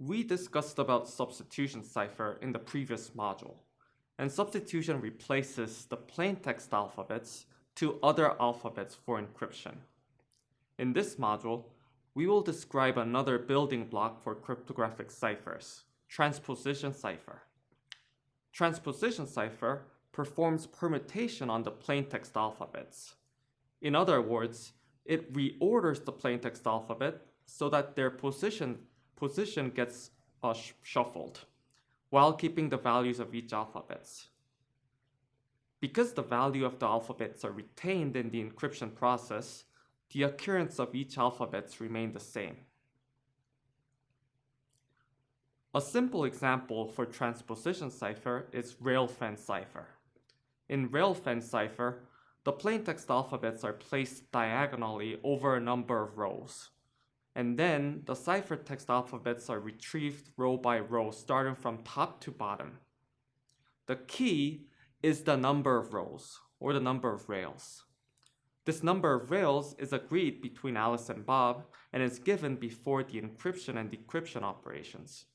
We discussed about substitution cipher in the previous module, and substitution replaces the plaintext alphabets to other alphabets for encryption. In this module, we will describe another building block for cryptographic ciphers, transposition cipher. Transposition cipher performs permutation on the plaintext alphabets. In other words, it reorders the plaintext alphabet so that their position gets shuffled, while keeping the values of each alphabet. Because the value of the alphabets are retained in the encryption process, the occurrence of each alphabet remains the same. A simple example for transposition cipher is railfen cipher. In railfen cipher, the plaintext alphabets are placed diagonally over a number of rows, and then the ciphertext alphabets are retrieved row by row starting from top to bottom. The key is the number of rows, or the number of rails. This number of rails is agreed between Alice and Bob and is given before the encryption and decryption operations.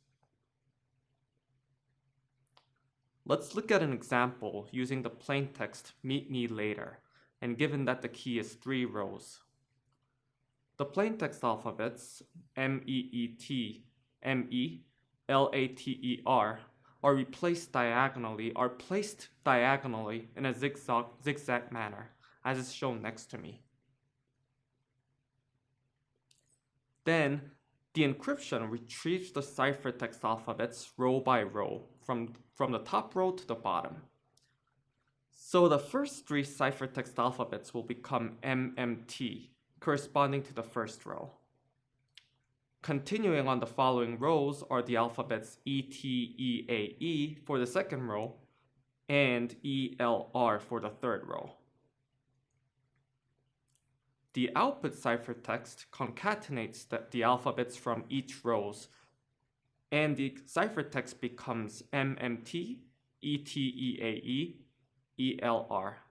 Let's look at an example using the plaintext "meet me later," and given that the key is 3 rows. The plaintext alphabets MEET, ME, LATER are placed diagonally in a zigzag manner, as is shown next to me. Then, the encryption retrieves the ciphertext alphabets row by row, from the top row to the bottom. So the first 3 ciphertext alphabets will become MMT, corresponding to the first row. Continuing on the following rows are the alphabets ETEAE for the second row and ELR for the third row. The output ciphertext concatenates the alphabets from each rows, and the ciphertext becomes MMT, ETEAE, ELR.